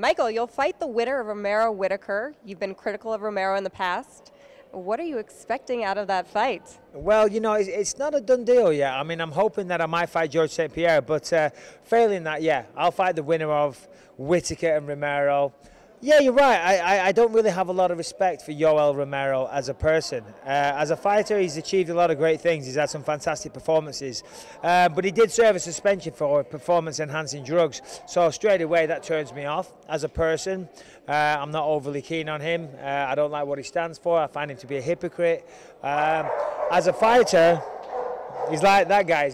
Michael, you'll fight the winner of Romero-Whittaker. You've been critical of Romero in the past. What are you expecting out of that fight? Well, you know, it's not a done deal yet. I mean, I'm hoping that I might fight George St. Pierre, but failing that, yeah, I'll fight the winner of Whittaker and Romero. Yeah, you're right. I don't really have a lot of respect for Yoel Romero as a person. As a fighter, he's achieved a lot of great things. He's had some fantastic performances. But he did serve a suspension for performance-enhancing drugs. So straight away, that turns me off. As a person, I'm not overly keen on him. I don't like what he stands for. I find him to be a hypocrite. As a fighter, he's like that guy.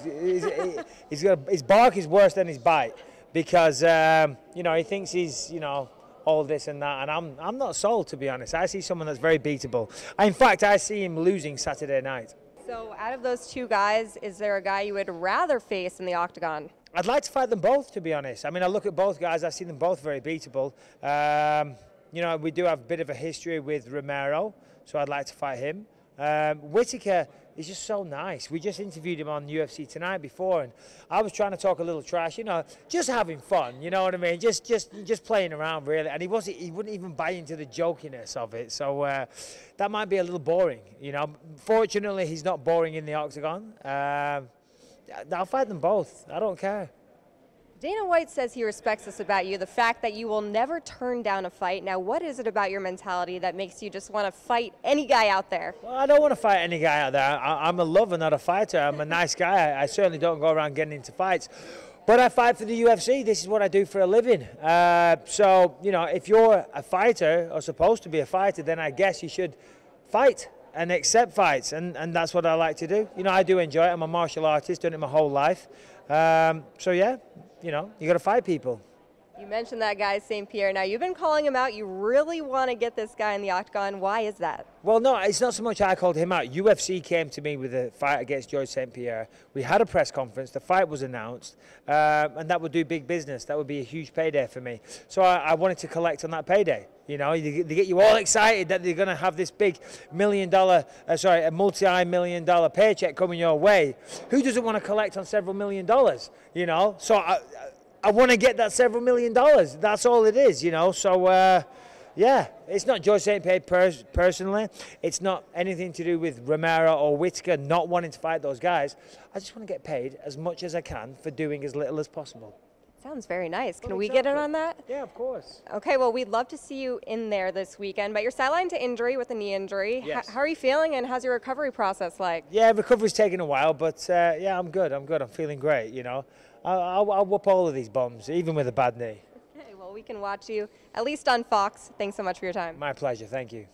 His bark is worse than his bite because, you know, he thinks he's, you know, all this and that, and I'm not sold, to be honest. I see someone that's very beatable. In fact, I see him losing Saturday night. So out of those two guys, is there a guy you would rather face in the octagon? I'd like to fight them both, to be honest. I mean, I look at both guys, I see them both very beatable. You know, we do have a bit of a history with Romero, so I'd like to fight him. Whittaker is just so nice. We just interviewed him on UFC Tonight before, and I was trying to talk a little trash, you know, just having fun, you know what I mean? Just playing around, really. And he wouldn't even buy into the jokiness of it. So that might be a little boring, you know. Fortunately, he's not boring in the octagon. I'll fight them both. I don't care. Dana White says he respects this about you, the fact that you will never turn down a fight. Now, what is it about your mentality that makes you just want to fight any guy out there? Well, I don't want to fight any guy out there. I'm a lover, not a fighter. I'm a nice guy. I certainly don't go around getting into fights. But I fight for the UFC. This is what I do for a living. So, you know, if you're a fighter or supposed to be a fighter, then I guess you should fight and accept fights. And that's what I like to do. You know, I do enjoy it. I'm a martial artist, done it my whole life. So, yeah. You know, you got to fight people. You mentioned that guy, St. Pierre. Now, you've been calling him out. You really want to get this guy in the octagon. Why is that? Well, no, it's not so much I called him out. UFC came to me with a fight against George St. Pierre. We had a press conference. The fight was announced, and that would do big business. That would be a huge payday for me. So I wanted to collect on that payday. You know, they get you all excited that they're going to have this big a multi-million-dollar paycheck coming your way. Who doesn't want to collect on several $1 million? You know, so I want to get that several $1 million. That's all it is, you know. So, yeah, it's not George St. Pierre personally. It's not anything to do with Romero or Whittaker not wanting to fight those guys. I just want to get paid as much as I can for doing as little as possible. Sounds very nice. Can we get in on that? Yeah, of course. Okay, well, we'd love to see you in there this weekend, but you're sidelined to injury with a knee injury. Yes. How are you feeling, and how's your recovery process like? Yeah, recovery's taking a while, but yeah, I'm good. I'm feeling great, you know. I'll whoop all of these bums, even with a bad knee. Okay, well, we can watch you, at least on Fox. Thanks so much for your time. My pleasure. Thank you.